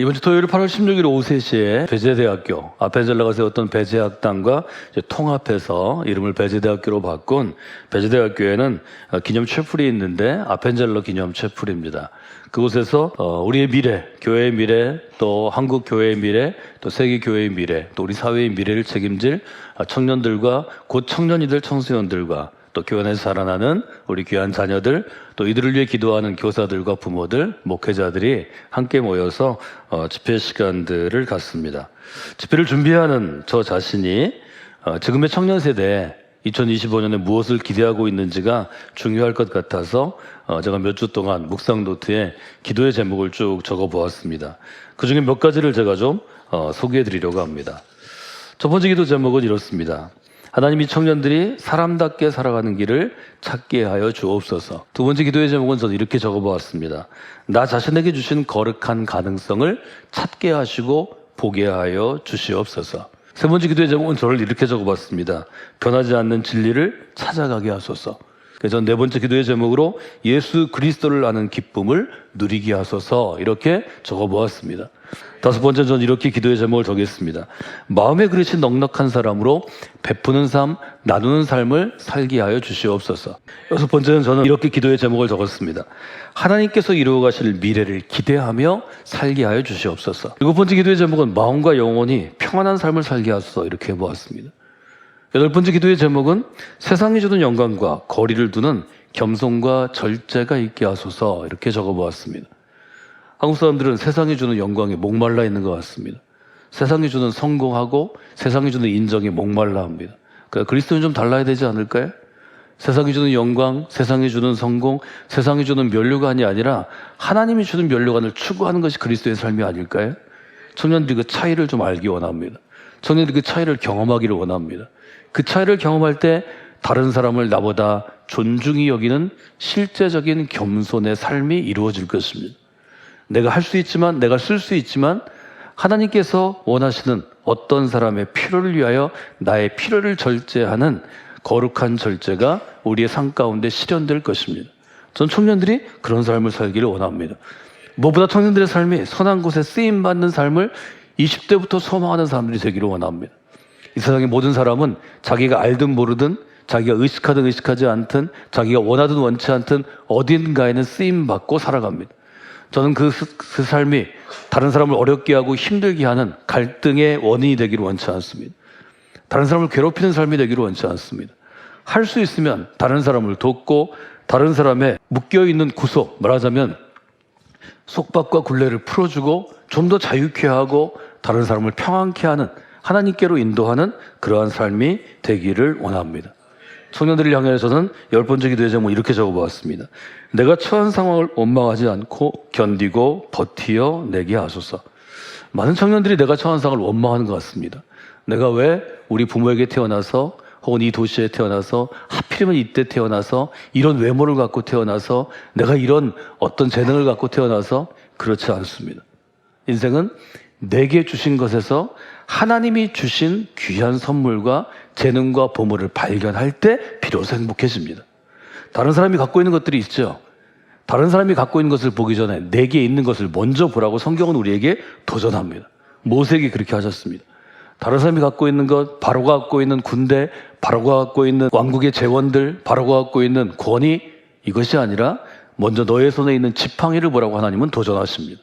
이번 주 토요일 8월 16일 오후 3시에 배제대학교, 아펜젤라가 세웠던 배제학당과 통합해서 이름을 배제대학교로 바꾼 배제대학교에는 기념 채플이 있는데 아펜젤러 기념 채플입니다. 그곳에서 우리의 미래, 교회의 미래, 또 한국 교회의 미래, 또 세계 교회의 미래, 또 우리 사회의 미래를 책임질 청년들과 곧 청년이 될 청소년들과 또 교회 안에서 자라나는 우리 귀한 자녀들, 또 이들을 위해 기도하는 교사들과 부모들, 목회자들이 함께 모여서 집회 시간들을 갖습니다. 집회를 준비하는 저 자신이 지금의 청년 세대에 2025년에 무엇을 기대하고 있는지가 중요할 것 같아서 제가 몇 주 동안 묵상 노트에 기도의 제목을 쭉 적어보았습니다. 그 중에 몇 가지를 제가 좀 소개해드리려고 합니다. 첫 번째 기도 제목은 이렇습니다. 하나님이 청년들이 사람답게 살아가는 길을 찾게 하여 주옵소서. 두 번째 기도의 제목은 저는 이렇게 적어보았습니다. 나 자신에게 주신 거룩한 가능성을 찾게 하시고 보게 하여 주시옵소서. 세 번째 기도의 제목은 저를 이렇게 적어봤습니다. 변하지 않는 진리를 찾아가게 하소서. 그래서 저는 네 번째 기도의 제목으로 예수 그리스도를 아는 기쁨을 누리게 하소서 이렇게 적어보았습니다. 다섯 번째 저는 이렇게 기도의 제목을 적겠습니다. 마음에 그릇이 넉넉한 사람으로 베푸는 삶, 나누는 삶을 살게 하여 주시옵소서. 여섯 번째는 저는 이렇게 기도의 제목을 적었습니다. 하나님께서 이루어 가실 미래를 기대하며 살게 하여 주시옵소서. 일곱 번째 기도의 제목은 마음과 영혼이 평안한 삶을 살게 하소서 이렇게 해보았습니다. 여덟 번째 기도의 제목은 세상이 주는 영광과 거리를 두는 겸손과 절제가 있게 하소서 이렇게 적어보았습니다. 한국 사람들은 세상이 주는 영광에 목말라 있는 것 같습니다. 세상이 주는 성공하고 세상이 주는 인정에 목말라 합니다. 그러니까 그리스도는 좀 달라야 되지 않을까요? 세상이 주는 영광, 세상이 주는 성공, 세상이 주는 면류관이 아니라 하나님이 주는 면류관을 추구하는 것이 그리스도의 삶이 아닐까요? 청년들이 그 차이를 좀 알기 원합니다. 청년들이 그 차이를 경험하기를 원합니다. 그 차이를 경험할 때 다른 사람을 나보다 존중히 여기는 실제적인 겸손의 삶이 이루어질 것입니다. 내가 할 수 있지만, 내가 쓸 수 있지만 하나님께서 원하시는 어떤 사람의 필요를 위하여 나의 필요를 절제하는 거룩한 절제가 우리의 삶 가운데 실현될 것입니다. 전 청년들이 그런 삶을 살기를 원합니다. 무엇보다 청년들의 삶이 선한 곳에 쓰임받는 삶을 20대부터 소망하는 사람들이 되기를 원합니다. 이 세상의 모든 사람은 자기가 알든 모르든 자기가 의식하든 의식하지 않든 자기가 원하든 원치 않든 어딘가에는 쓰임받고 살아갑니다. 저는 그 삶이 다른 사람을 어렵게 하고 힘들게 하는 갈등의 원인이 되기를 원치 않습니다. 다른 사람을 괴롭히는 삶이 되기를 원치 않습니다. 할 수 있으면 다른 사람을 돕고 다른 사람의 묶여있는 구속, 말하자면 속박과 굴레를 풀어주고 좀 더 자유케 하고 다른 사람을 평안케 하는 하나님께로 인도하는 그러한 삶이 되기를 원합니다. 청년들을 향해서는 열 번째 기도의 제목 이렇게 적어보았습니다. 내가 처한 상황을 원망하지 않고 견디고 버티어 내게 하소서. 많은 청년들이 내가 처한 상황을 원망하는 것 같습니다. 내가 왜 우리 부모에게 태어나서 혹은 이 도시에 태어나서 하필이면 이때 태어나서 이런 외모를 갖고 태어나서 내가 이런 어떤 재능을 갖고 태어나서 그렇지 않습니다. 인생은 내게 주신 것에서 하나님이 주신 귀한 선물과 재능과 보물을 발견할 때 비로소 행복해집니다. 다른 사람이 갖고 있는 것들이 있죠. 다른 사람이 갖고 있는 것을 보기 전에 내게 있는 것을 먼저 보라고 성경은 우리에게 도전합니다. 모세에게 그렇게 하셨습니다. 다른 사람이 갖고 있는 것, 바로가 갖고 있는 군대, 바로가 갖고 있는 왕국의 재원들, 바로가 갖고 있는 권위, 이것이 아니라 먼저 너의 손에 있는 지팡이를 보라고 하나님은 도전하십니다.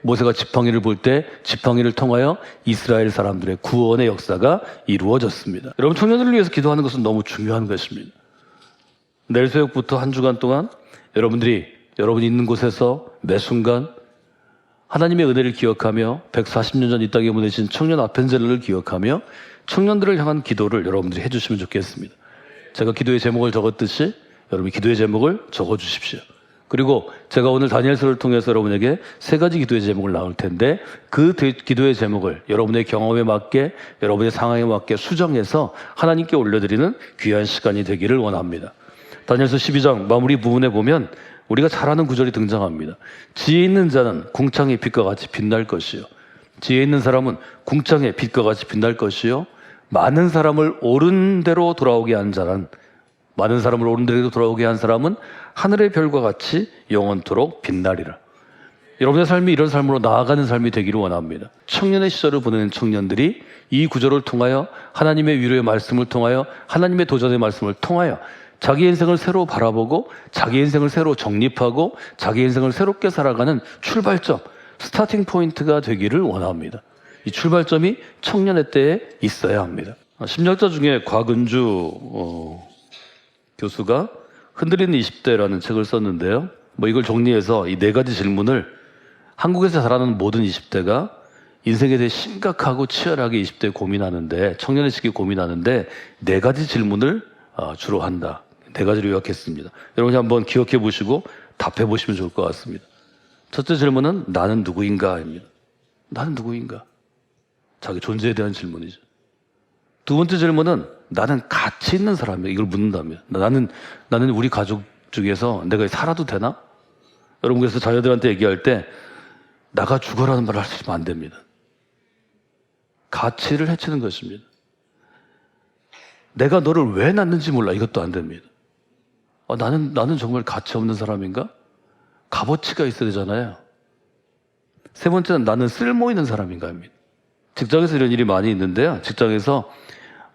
모세가 지팡이를 볼 때 지팡이를 통하여 이스라엘 사람들의 구원의 역사가 이루어졌습니다. 여러분, 청년들을 위해서 기도하는 것은 너무 중요한 것입니다. 내일 새벽부터 한 주간 동안 여러분이 있는 곳에서 매 순간 하나님의 은혜를 기억하며 140년 전 이 땅에 보내신 청년 아펜젤러를 기억하며 청년들을 향한 기도를 여러분들이 해주시면 좋겠습니다. 제가 기도의 제목을 적었듯이 여러분이 기도의 제목을 적어주십시오. 그리고 제가 오늘 다니엘서를 통해서 여러분에게 세 가지 기도의 제목을 나눌 텐데 그 기도의 제목을 여러분의 경험에 맞게 여러분의 상황에 맞게 수정해서 하나님께 올려드리는 귀한 시간이 되기를 원합니다. 다니엘서 12장 마무리 부분에 보면 우리가 잘 아는 구절이 등장합니다. 지혜 있는 자는 궁창의 빛과 같이 빛날 것이요. 지혜 있는 사람은 궁창의 빛과 같이 빛날 것이요. 많은 사람을 옳은 대로 돌아오게 한 자는 많은 사람을 옳은 대로 돌아오게 한 사람은 하늘의 별과 같이 영원토록 빛나리라. 여러분의 삶이 이런 삶으로 나아가는 삶이 되기를 원합니다. 청년의 시절을 보내는 청년들이 이 구절을 통하여 하나님의 위로의 말씀을 통하여 하나님의 도전의 말씀을 통하여 자기 인생을 새로 바라보고 자기 인생을 새로 정립하고 자기 인생을 새롭게 살아가는 출발점, 스타팅 포인트가 되기를 원합니다. 이 출발점이 청년의 때에 있어야 합니다. 심리학자 중에 곽은주 교수가 흔들리는 20대라는 책을 썼는데요. 이걸 정리해서 이 네 가지 질문을 한국에서 자라는 모든 20대가 인생에 대해 심각하고 치열하게 20대에 고민하는데, 청년의 시기에 고민하는데 네 가지 질문을 주로 한다. 네 가지를 요약했습니다. 여러분이 한번 기억해 보시고 답해 보시면 좋을 것 같습니다. 첫째 질문은 나는 누구인가입니다. 나는 누구인가? 자기 존재에 대한 질문이죠. 두 번째 질문은 나는 가치 있는 사람이야. 이걸 묻는다면 나는 우리 가족 중에서 내가 살아도 되나? 여러분, 그래서 자녀들한테 얘기할 때 나가 죽어라는 말을 하시면 안 됩니다. 가치를 해치는 것입니다. 내가 너를 왜 낳는지 몰라. 이것도 안 됩니다. 나는 정말 가치 없는 사람인가? 값어치가 있어야 되잖아요. 세 번째는 나는 쓸모 있는 사람인가입니다. 직장에서 이런 일이 많이 있는데요. 직장에서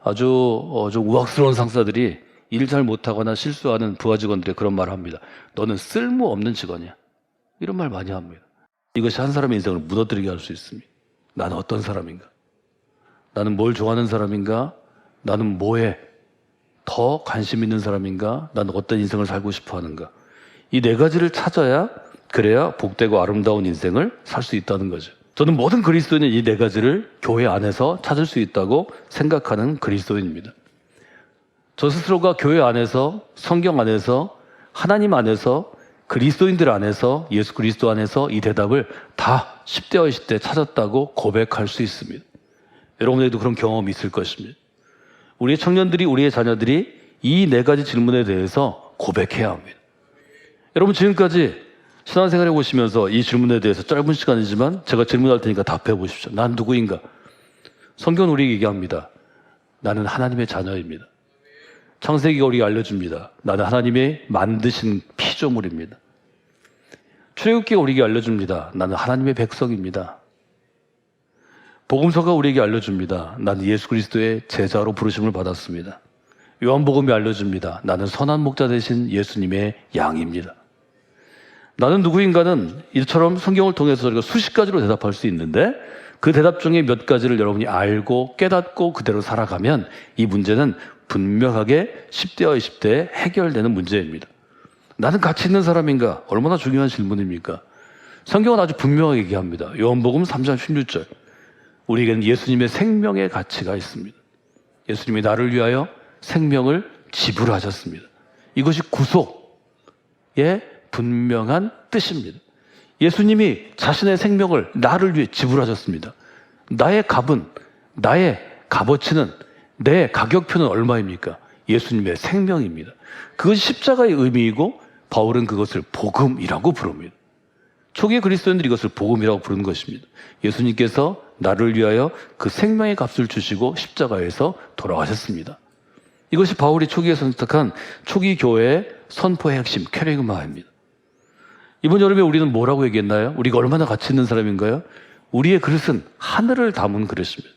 아주 좀 우악스러운 상사들이 일 잘 못하거나 실수하는 부하 직원들이 그런 말을 합니다. 너는 쓸모없는 직원이야. 이런 말 많이 합니다. 이것이 한 사람의 인생을 무너뜨리게 할 수 있습니다. 나는 어떤 사람인가? 나는 뭘 좋아하는 사람인가? 나는 뭐에 더 관심 있는 사람인가? 나는 어떤 인생을 살고 싶어 하는가? 이 네 가지를 찾아야, 그래야 복되고 아름다운 인생을 살 수 있다는 거죠. 저는 모든 그리스도인은 이 네 가지를 교회 안에서 찾을 수 있다고 생각하는 그리스도인입니다. 저 스스로가 교회 안에서, 성경 안에서, 하나님 안에서, 그리스도인들 안에서, 예수 그리스도 안에서 이 대답을 다 10대와 20대 찾았다고 고백할 수 있습니다. 여러분에게도 그런 경험이 있을 것입니다. 우리의 청년들이, 우리의 자녀들이 이 네 가지 질문에 대해서 고백해야 합니다. 여러분, 지금까지 신앙생활에 오시면서 이 질문에 대해서 짧은 시간이지만 제가 질문할 테니까 답해 보십시오. 난 누구인가? 성경은 우리에게 얘기합니다. 나는 하나님의 자녀입니다. 창세기가 우리에게 알려줍니다. 나는 하나님의 만드신 피조물입니다. 출애굽기가 우리에게 알려줍니다. 나는 하나님의 백성입니다. 복음서가 우리에게 알려줍니다. 나는 예수 그리스도의 제자로 부르심을 받았습니다. 요한복음이 알려줍니다. 나는 선한 목자 되신 예수님의 양입니다. 나는 누구인가는 이처럼 성경을 통해서 저희가 수십 가지로 대답할 수 있는데 그 대답 중에 몇 가지를 여러분이 알고 깨닫고 그대로 살아가면 이 문제는 분명하게 10대와 20대에 해결되는 문제입니다. 나는 가치 있는 사람인가? 얼마나 중요한 질문입니까? 성경은 아주 분명하게 얘기합니다. 요한복음 3장 16절. 우리에게는 예수님의 생명의 가치가 있습니다. 예수님이 나를 위하여 생명을 지불하셨습니다. 이것이 구속의 분명한 뜻입니다. 예수님이 자신의 생명을 나를 위해 지불하셨습니다. 나의 값은, 나의 값어치는, 내 가격표는 얼마입니까? 예수님의 생명입니다. 그것이 십자가의 의미이고 바울은 그것을 복음이라고 부릅니다. 초기의 그리스도인들이 이것을 복음이라고 부르는 것입니다. 예수님께서 나를 위하여 그 생명의 값을 주시고 십자가에서 돌아가셨습니다. 이것이 바울이 초기에 선택한 초기 교회의 선포의 핵심, 캐리그마입니다. 이번 여름에 우리는 뭐라고 얘기했나요? 우리가 얼마나 가치 있는 사람인가요? 우리의 그릇은 하늘을 담은 그릇입니다.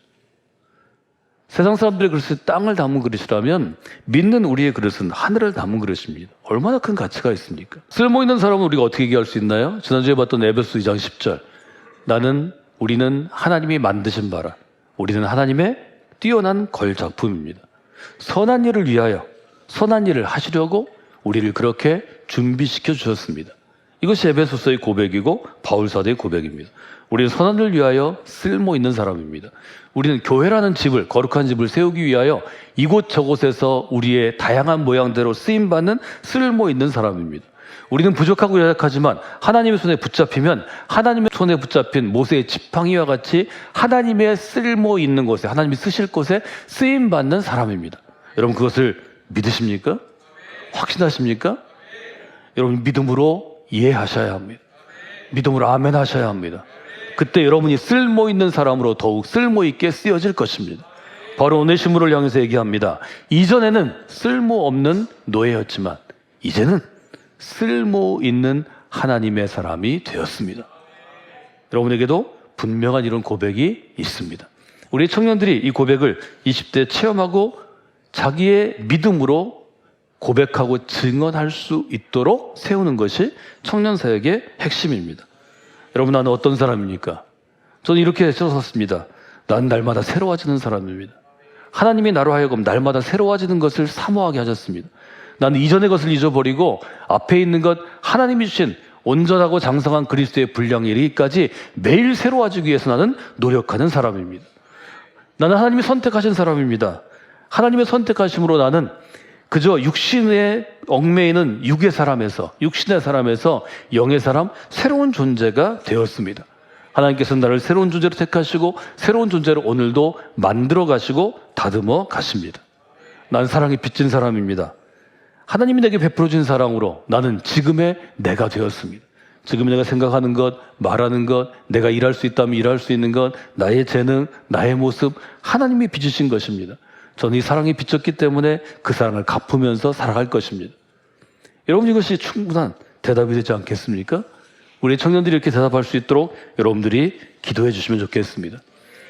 세상 사람들의 그릇은 땅을 담은 그릇이라면 믿는 우리의 그릇은 하늘을 담은 그릇입니다. 얼마나 큰 가치가 있습니까? 쓸모있는 사람은 우리가 어떻게 얘기할 수 있나요? 지난주에 봤던 에베소 2장 10절. 우리는 하나님이 만드신 바라. 우리는 하나님의 뛰어난 걸작품입니다. 선한 일을 위하여 선한 일을 하시려고 우리를 그렇게 준비시켜 주셨습니다. 이것이 에베소서의 고백이고 바울사도의 고백입니다. 우리는 선한 일을 위하여 쓸모 있는 사람입니다. 우리는 교회라는 집을, 거룩한 집을 세우기 위하여 이곳저곳에서 우리의 다양한 모양대로 쓰임받는 쓸모 있는 사람입니다. 우리는 부족하고 연약하지만 하나님의 손에 붙잡히면 하나님의 손에 붙잡힌 모세의 지팡이와 같이 하나님의 쓸모 있는 곳에, 하나님이 쓰실 곳에 쓰임받는 사람입니다. 여러분, 그것을 믿으십니까? 확신하십니까? 여러분, 믿음으로 이해하셔야 합니다. 믿음으로 아멘 하셔야 합니다. 그때 여러분이 쓸모 있는 사람으로 더욱 쓸모 있게 쓰여질 것입니다. 바로 오네시모를 향해서 얘기합니다. 이전에는 쓸모 없는 노예였지만 이제는 쓸모 있는 하나님의 사람이 되었습니다. 여러분에게도 분명한 이런 고백이 있습니다. 우리 청년들이 이 고백을 20대에 체험하고 자기의 믿음으로 고백하고 증언할 수 있도록 세우는 것이 청년사역의 핵심입니다. 여러분, 나는 어떤 사람입니까? 저는 이렇게 써섰습니다. 난 날마다 새로워지는 사람입니다. 하나님이 나로 하여금 날마다 새로워지는 것을 사모하게 하셨습니다. 나는 이전의 것을 잊어버리고 앞에 있는 것, 하나님이 주신 온전하고 장성한 그리스도의 분량에 이르기까지 매일 새로워지기 위해서 나는 노력하는 사람입니다. 나는 하나님이 선택하신 사람입니다. 하나님의 선택하심으로 나는 그저 육신에 얽매이는 육의 사람에서, 육신의 사람에서 영의 사람, 새로운 존재가 되었습니다. 하나님께서 나를 새로운 존재로 택하시고 새로운 존재로 오늘도 만들어 가시고 다듬어 가십니다. 난 사랑이 빚진 사람입니다. 하나님이 내게 베풀어 준 사랑으로 나는 지금의 내가 되었습니다. 지금 내가 생각하는 것, 말하는 것, 내가 일할 수 있다면 일할 수 있는 것, 나의 재능, 나의 모습, 하나님이 빚으신 것입니다. 저는 이 사랑이 빚졌기 때문에 그 사랑을 갚으면서 살아갈 것입니다. 여러분, 이것이 충분한 대답이 되지 않겠습니까? 우리 청년들이 이렇게 대답할 수 있도록 여러분들이 기도해 주시면 좋겠습니다.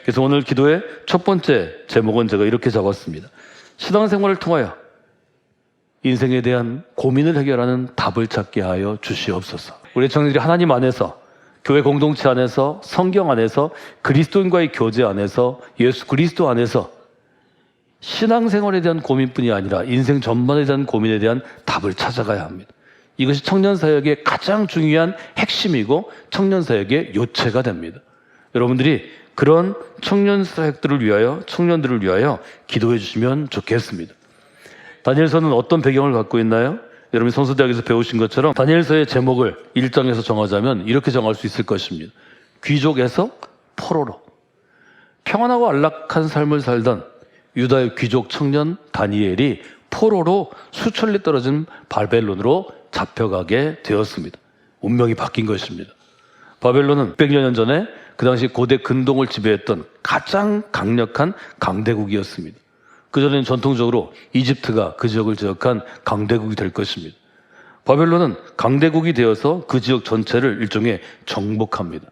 그래서 오늘 기도의 첫 번째 제목은 제가 이렇게 잡았습니다. 신앙생활을 통하여 인생에 대한 고민을 해결하는 답을 찾게 하여 주시옵소서. 우리 청년들이 하나님 안에서, 교회 공동체 안에서, 성경 안에서, 그리스도인과의 교제 안에서, 예수 그리스도 안에서 신앙생활에 대한 고민뿐이 아니라 인생 전반에 대한 고민에 대한 답을 찾아가야 합니다. 이것이 청년사역의 가장 중요한 핵심이고 청년사역의 요체가 됩니다. 여러분들이 그런 청년사역들을 위하여, 청년들을 위하여 기도해 주시면 좋겠습니다. 다니엘서는 어떤 배경을 갖고 있나요? 여러분이 성서대학에서 배우신 것처럼 다니엘서의 제목을 1장에서 정하자면 이렇게 정할 수 있을 것입니다. 귀족에서 포로로. 평안하고 안락한 삶을 살던 유다의 귀족 청년 다니엘이 포로로 수천리 떨어진 바벨론으로 잡혀가게 되었습니다. 운명이 바뀐 것입니다. 바벨론은 600여 년 전에 그 당시 고대 근동을 지배했던 가장 강력한 강대국이었습니다. 그전에는 전통적으로 이집트가 그 지역을 제압한 강대국이 될 것입니다. 바벨론은 강대국이 되어서 그 지역 전체를 일종의 정복합니다.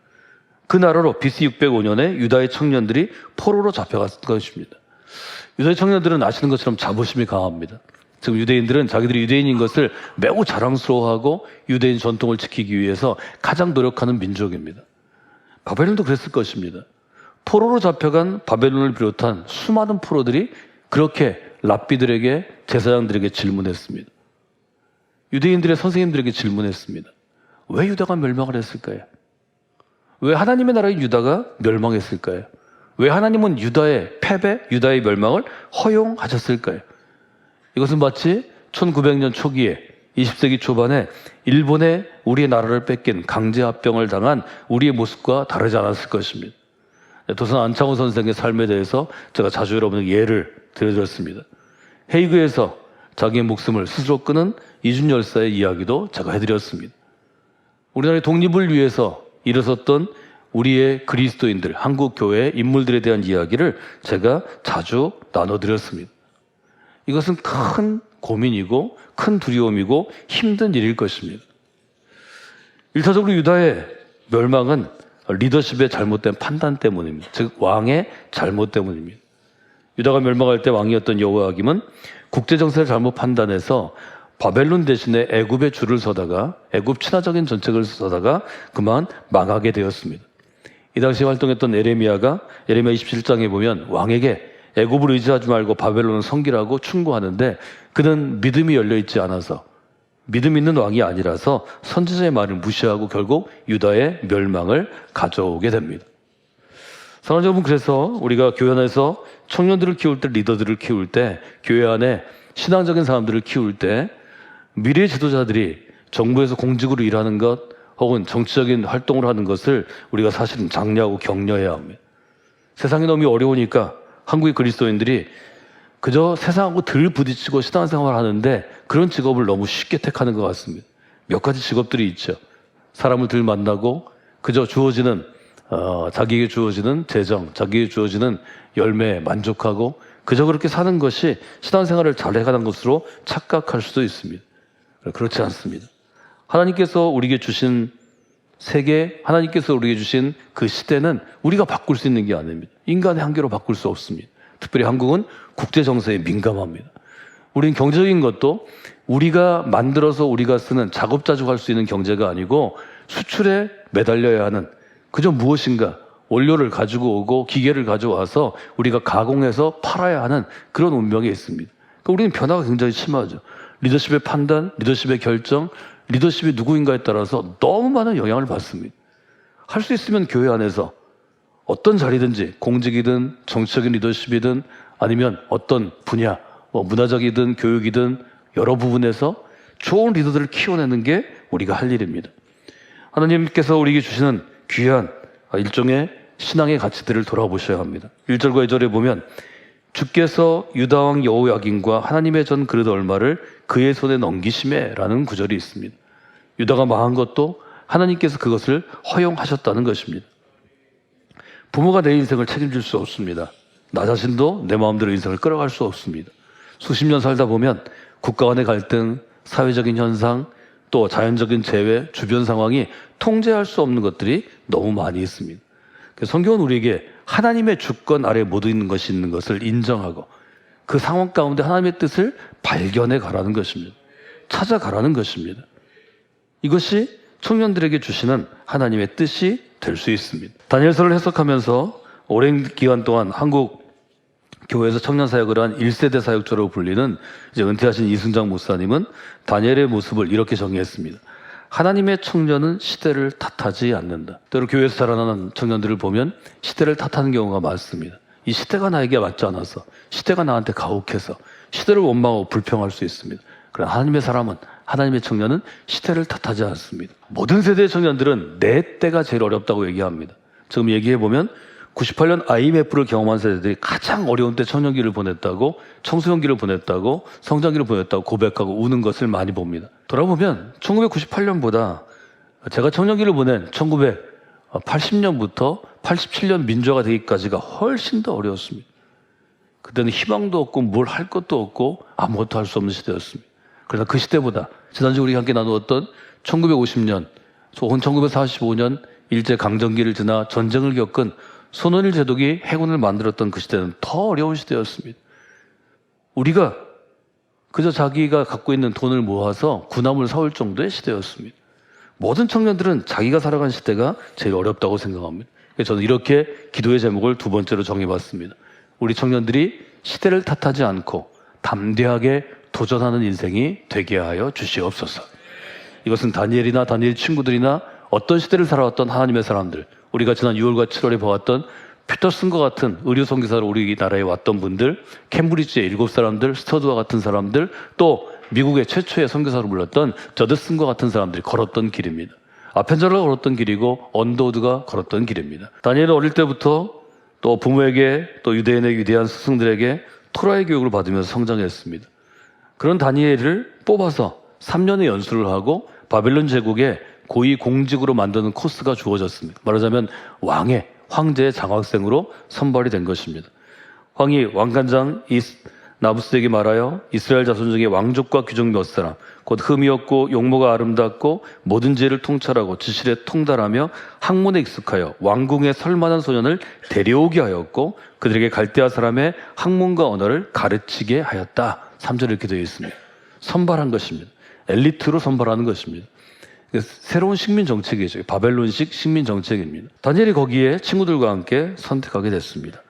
그 나라로 BC 605년에 유다의 청년들이 포로로 잡혀갔을 것입니다. 유다의 청년들은 아시는 것처럼 자부심이 강합니다. 지금 유대인들은 자기들이 유대인인 것을 매우 자랑스러워하고 유대인 전통을 지키기 위해서 가장 노력하는 민족입니다. 바벨론도 그랬을 것입니다. 포로로 잡혀간 바벨론을 비롯한 수많은 포로들이 그렇게 랍비들에게, 제사장들에게 질문했습니다. 유대인들의 선생님들에게 질문했습니다. 왜 유다가 멸망을 했을까요? 왜 하나님의 나라인 유다가 멸망했을까요? 왜 하나님은 유다의 패배, 유다의 멸망을 허용하셨을까요? 이것은 마치 1900년 초기에 20세기 초반에 일본에 우리의 나라를 뺏긴 강제합병을 당한 우리의 모습과 다르지 않았을 것입니다. 도선 안창호 선생의 삶에 대해서 제가 자주 여러분에게 예를 들어드렸습니다. 헤이그에서 자기의 목숨을 스스로 끊은 이준 열사의 이야기도 제가 해드렸습니다. 우리나라의 독립을 위해서 일어섰던 우리의 그리스도인들, 한국 교회의 인물들에 대한 이야기를 제가 자주 나눠드렸습니다. 이것은 큰 고민이고 큰 두려움이고 힘든 일일 것입니다. 일차적으로 유다의 멸망은 리더십의 잘못된 판단 때문입니다. 즉 왕의 잘못 때문입니다. 유다가 멸망할 때 왕이었던 여호야김은 국제정세를 잘못 판단해서 바벨론 대신에 애굽의 줄을 서다가 애굽 친화적인 정책을 서다가 그만 망하게 되었습니다. 이 당시 활동했던 에레미야가 에레미야 27장에 보면 왕에게 애굽을 의지하지 말고 바벨론을 섬기라고 충고하는데 그는 믿음이 열려있지 않아서 믿음 있는 왕이 아니라서 선지자의 말을 무시하고 결국 유다의 멸망을 가져오게 됩니다. 사랑하는 여러분, 그래서 우리가 교회 안에서 청년들을 키울 때, 리더들을 키울 때, 교회 안에 신앙적인 사람들을 키울 때 미래 지도자들이 정부에서 공직으로 일하는 것 혹은 정치적인 활동을 하는 것을 우리가 사실은 장려하고 격려해야 합니다. 세상이 너무 어려우니까 한국의 그리스도인들이 그저 세상하고 덜 부딪히고 신앙생활을 하는데 그런 직업을 너무 쉽게 택하는 것 같습니다. 몇 가지 직업들이 있죠. 사람을 덜 만나고 그저 주어지는 자기에게 주어지는 재정, 자기에게 주어지는 열매에 만족하고 그저 그렇게 사는 것이 신앙생활을 잘 해가는 것으로 착각할 수도 있습니다. 그렇지 않습니다. 하나님께서 우리에게 주신 세계, 하나님께서 우리에게 주신 그 시대는 우리가 바꿀 수 있는 게 아닙니다. 인간의 한계로 바꿀 수 없습니다. 특별히 한국은 국제 정세에 민감합니다. 우리는 경제적인 것도 우리가 만들어서 우리가 쓰는 작업자주고 할 수 있는 경제가 아니고 수출에 매달려야 하는, 그저 무엇인가 원료를 가지고 오고 기계를 가져와서 우리가 가공해서 팔아야 하는 그런 운명에 있습니다. 그러니까 우리는 변화가 굉장히 심하죠. 리더십의 판단, 리더십의 결정, 리더십이 누구인가에 따라서 너무 많은 영향을 받습니다. 할 수 있으면 교회 안에서 어떤 자리든지, 공직이든 정치적인 리더십이든 아니면 어떤 분야, 문화적이든 교육이든 여러 부분에서 좋은 리더들을 키워내는 게 우리가 할 일입니다. 하나님께서 우리에게 주시는 귀한 일종의 신앙의 가치들을 돌아보셔야 합니다. 1절과 2절에 보면 주께서 유다왕 여호야긴과 하나님의 전 그릇 얼마를 그의 손에 넘기심에 라는 구절이 있습니다. 유다가 망한 것도 하나님께서 그것을 허용하셨다는 것입니다. 부모가 내 인생을 책임질 수 없습니다. 나 자신도 내 마음대로 인생을 끌어갈 수 없습니다. 수십 년 살다 보면 국가 간의 갈등, 사회적인 현상, 또 자연적인 재해, 주변 상황이 통제할 수 없는 것들이 너무 많이 있습니다. 성경은 우리에게 하나님의 주권 아래 모두 있는 것이 있는 것을 인정하고 그 상황 가운데 하나님의 뜻을 발견해 가라는 것입니다. 찾아가라는 것입니다. 이것이 청년들에게 주시는 하나님의 뜻이 될 수 있습니다. 다니엘서를 해석하면서 오랜 기간 동안 한국 교회에서 청년 사역을 한 1세대 사역자로 불리는 이제 은퇴하신 이승장 목사님은 다니엘의 모습을 이렇게 정의했습니다. 하나님의 청년은 시대를 탓하지 않는다. 때로 교회에서 자라나는 청년들을 보면 시대를 탓하는 경우가 많습니다. 이 시대가 나에게 맞지 않아서, 시대가 나한테 가혹해서 시대를 원망하고 불평할 수 있습니다. 그러나 하나님의 사람은, 하나님의 청년은 시대를 탓하지 않습니다. 모든 세대의 청년들은 내 때가 제일 어렵다고 얘기합니다. 지금 얘기해보면 98년 IMF를 경험한 세대들이 가장 어려운 때 청년기를 보냈다고, 청소년기를 보냈다고, 성장기를 보냈다고 고백하고 우는 것을 많이 봅니다. 돌아보면 1998년보다 제가 청년기를 보낸 1980년부터 87년 민주화가 되기까지가 훨씬 더 어려웠습니다. 그때는 희망도 없고 뭘 할 것도 없고 아무것도 할 수 없는 시대였습니다. 그러나 그 시대보다 지난주 우리가 함께 나누었던 1950년 혹은 1945년 일제강점기를 지나 전쟁을 겪은 손원일 제독이 해군을 만들었던 그 시대는 더 어려운 시대였습니다. 우리가 그저 자기가 갖고 있는 돈을 모아서 군함을 사올 정도의 시대였습니다. 모든 청년들은 자기가 살아간 시대가 제일 어렵다고 생각합니다. 그래서 저는 이렇게 기도의 제목을 두 번째로 정해봤습니다. 우리 청년들이 시대를 탓하지 않고 담대하게 도전하는 인생이 되게 하여 주시옵소서. 이것은 다니엘이나 다니엘 친구들이나 어떤 시대를 살아왔던 하나님의 사람들, 우리가 지난 6월과 7월에 보았던 피터슨과 같은 의료 선교사로 우리나라에 왔던 분들, 캠브리지의 7사람들, 스터드와 같은 사람들, 또 미국의 최초의 선교사로 불렸던 저드슨과 같은 사람들이 걸었던 길입니다. 아펜젤러가 걸었던 길이고 언더우드가 걸었던 길입니다. 다니엘은 어릴 때부터 또 부모에게 또 유대인의 위대한 스승들에게 토라의 교육을 받으면서 성장했습니다. 그런 다니엘을 뽑아서 3년의 연수를 하고 바벨론 제국의 고위 공직으로 만드는 코스가 주어졌습니다. 말하자면 황제의 장학생으로 선발이 된 것입니다. 왕이 왕관장 나부스에게 말하여 이스라엘 자손 중에 왕족과 귀족 몇 사람, 곧 흠이었고 용모가 아름답고 모든 지혜를 통찰하고 지실에 통달하며 학문에 익숙하여 왕궁에 설만한 소년을 데려오게 하였고 그들에게 갈대아 사람의 학문과 언어를 가르치게 하였다. 3절에 이렇게 되어 있습니다. 선발한 것입니다. 엘리트로 선발하는 것입니다. 새로운 식민 정책이죠. 바벨론식 식민 정책입니다. 다니엘이 거기에 친구들과 함께 선택하게 됐습니다.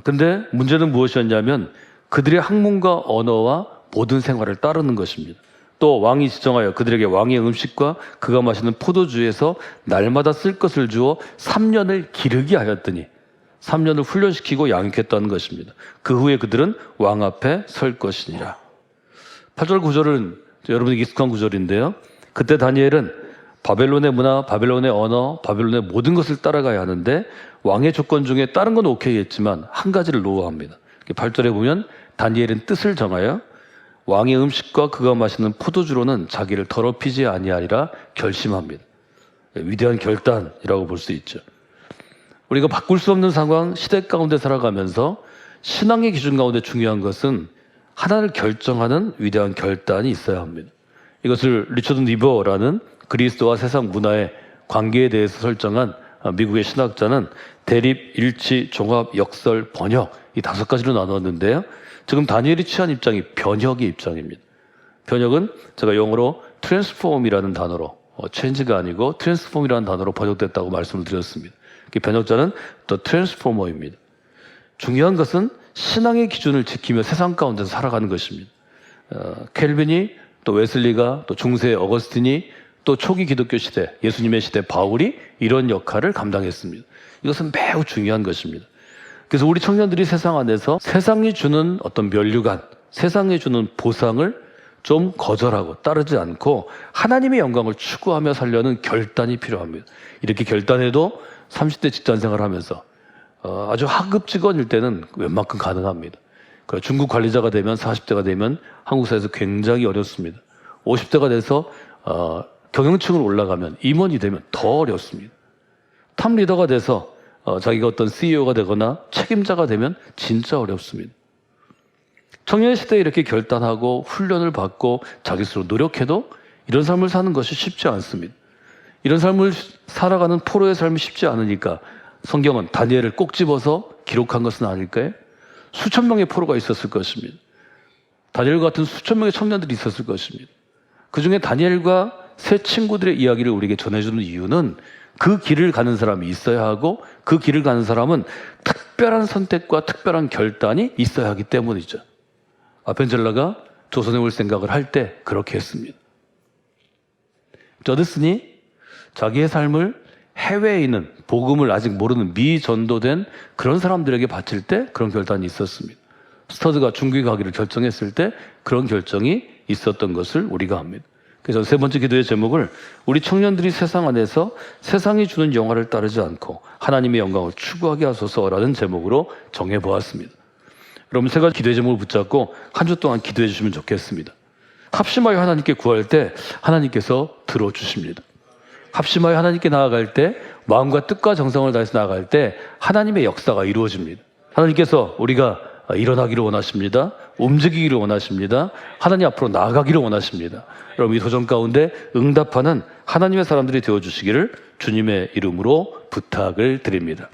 근데 문제는 무엇이었냐면 그들의 학문과 언어와 모든 생활을 따르는 것입니다. 또 왕이 지정하여 그들에게 왕의 음식과 그가 마시는 포도주에서 날마다 쓸 것을 주어 3년을 기르게 하였더니 3년을 훈련시키고 양육했다는 것입니다. 그 후에 그들은 왕 앞에 설 것이니라. 8절 9절은 여러분에게 익숙한 구절인데요. 그때 다니엘은 바벨론의 문화, 바벨론의 언어, 바벨론의 모든 것을 따라가야 하는데 왕의 조건 중에 다른 건 오케이 했지만 한 가지를 노하합니다. 8절에 보면 다니엘은 뜻을 정하여 왕의 음식과 그가 마시는 포도주로는 자기를 더럽히지 아니하리라 결심합니다. 위대한 결단이라고 볼 수 있죠. 우리가 바꿀 수 없는 상황, 시대 가운데 살아가면서 신앙의 기준 가운데 중요한 것은 하나를 결정하는 위대한 결단이 있어야 합니다. 이것을 리처드 니버라는 그리스도와 세상 문화의 관계에 대해서 설정한 미국의 신학자는 대립, 일치, 종합, 역설, 번역 이 5가지로 나눴는데요. 지금 다니엘이 취한 입장이 변혁의 입장입니다. 변혁은 제가 영어로 transform이라는 단어로 change가 아니고 transform이라는 단어로 번역됐다고 말씀을 드렸습니다. 변혁자는 the transformer입니다. 중요한 것은 신앙의 기준을 지키며 세상 가운데서 살아가는 것입니다. 켈빈이 또 웨슬리가 또 중세 어거스틴이 또 초기 기독교 시대 예수님의 시대 바울이 이런 역할을 감당했습니다. 이것은 매우 중요한 것입니다. 그래서 우리 청년들이 세상 안에서 세상이 주는 어떤 면류관, 세상이 주는 보상을 좀 거절하고 따르지 않고 하나님의 영광을 추구하며 살려는 결단이 필요합니다. 이렇게 결단해도 30대 직장생활을 하면서 아주 하급 직원일 때는 웬만큼 가능합니다. 중국 관리자가 되면 40대가 되면 한국 사회에서 굉장히 어렵습니다. 50대가 돼서 경영층으로 올라가면 임원이 되면 더 어렵습니다. 탑 리더가 돼서 자기가 어떤 CEO가 되거나 책임자가 되면 진짜 어렵습니다. 청년 시대에 이렇게 결단하고 훈련을 받고 자기 스스로 노력해도 이런 삶을 사는 것이 쉽지 않습니다. 이런 삶을 살아가는 포로의 삶이 쉽지 않으니까 성경은 다니엘을 꼭 집어서 기록한 것은 아닐까요? 수천 명의 포로가 있었을 것입니다. 다니엘 같은 수천 명의 청년들이 있었을 것입니다. 그 중에 다니엘과 세 친구들의 이야기를 우리에게 전해주는 이유는 그 길을 가는 사람이 있어야 하고 그 길을 가는 사람은 특별한 선택과 특별한 결단이 있어야 하기 때문이죠. 아펜젤러가 조선에 올 생각을 할 때 그렇게 했습니다. 저드슨이 자기의 삶을 해외에 있는 복음을 아직 모르는 미전도된 그런 사람들에게 바칠 때 그런 결단이 있었습니다. 스터드가 중국에 가기를 결정했을 때 그런 결정이 있었던 것을 우리가 압니다. 그래서 세 번째 기도의 제목을 우리 청년들이 세상 안에서 세상이 주는 영화를 따르지 않고 하나님의 영광을 추구하게 하소서라는 제목으로 정해보았습니다. 여러분 세 가지 기도의 제목을 붙잡고 한 주 동안 기도해 주시면 좋겠습니다. 합심하여 하나님께 구할 때 하나님께서 들어주십니다. 합심하여 하나님께 나아갈 때 마음과 뜻과 정성을 다해서 나아갈 때 하나님의 역사가 이루어집니다. 하나님께서 우리가 일어나기를 원하십니다. 움직이기를 원하십니다. 하나님 앞으로 나아가기를 원하십니다. 여러분 이 도전 가운데 응답하는 하나님의 사람들이 되어주시기를 주님의 이름으로 부탁을 드립니다.